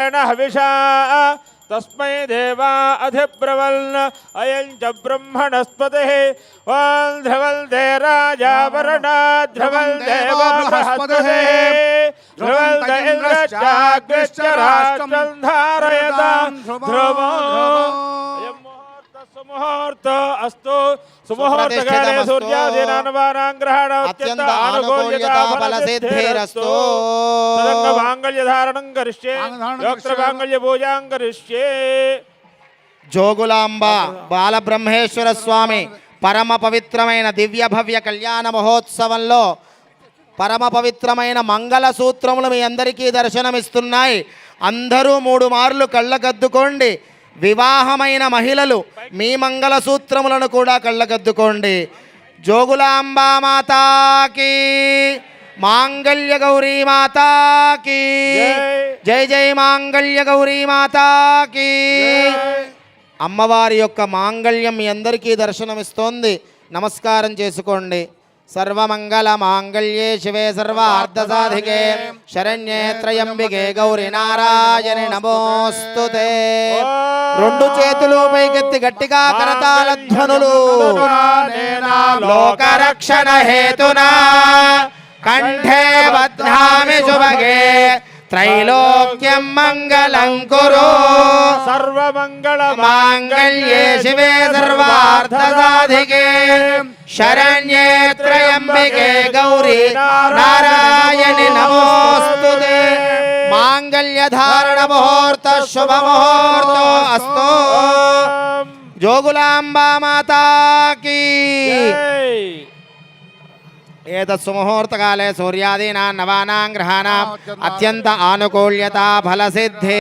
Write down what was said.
हविषा तस्मै देवा अधिब्रवन् अयं च ब्रह्मणस्पतिः ओं ध्रुवल्दे राजा वरुणा ध्रुवल्देव बृहस्पतिः ध्रुवल्द इन्द्रश्चाग्निश्च राष्ट्रं धारयतां ध्रुवो मुहूर्त अस्तु सुमुहूर्तकाले सूर्यादीनां ग्रहणानां अत्यंत अनुकूल्यता फलसिद्धिरस्तु तदंग मांगल्य धारणं करिष्ये योक्त्र मांगल्य पूजां करिष्ये। జోగులాంబ బాలబ్రహ్మేశ్వర స్వామి పరమ పవిత్రమైన దివ్య భవ్య కళ్యాణ మహోత్సవంలో పరమ పవిత్రమైన మంగళ సూత్రములు మీ అందరికీ దర్శనమిస్తున్నాయి. అందరూ 3 మార్లు కళ్ళకద్దుకోండి. వివాహమైన మహిళలు మీ మంగళ సూత్రములను కూడా కళ్ళకద్దుకోండి. జోగులాంబా మాతాకి మాంగళ్య గౌరీ మాతాకి జై జై మాంగళ్య గౌరీ మాతాకి. అమ్మవారి యొక్క మాంగళ్యం మీ అందరికీ దర్శనమిస్తోంది. నమస్కారం చేసుకోండి. సర్వమంగళ మాంగళ్యే శివే సర్వార్థసాధికే శరణ్యే త్రయంబికే గౌరీ నారాయణి నమోస్తుతే. 2 చేతులు పైకెత్తి గట్టిగా కరతాళ ధ్వనులు. లోకరక్షణ హేతునా కంఠే బధ్నామి శుభగే త్రైలోక్యం మంగళం కురు. సర్వమంగళ మాంగళ్యే శివే సర్వార్థసాధికే శరణ్యే త్రయంబికే గౌరీ నారాయణి నమోస్తుతే. మాంగళ్య ధారణ ముహూర్త శుభ ముహూర్త అస్తు. జోగులాంబా మాతాకి. ఏతత్సు ముహూర్తకాలే సూర్యాదీనాం నవానాం గ్రహాణాం అత్యంత ఆనుకూల్యతా ఫలసిద్ధి.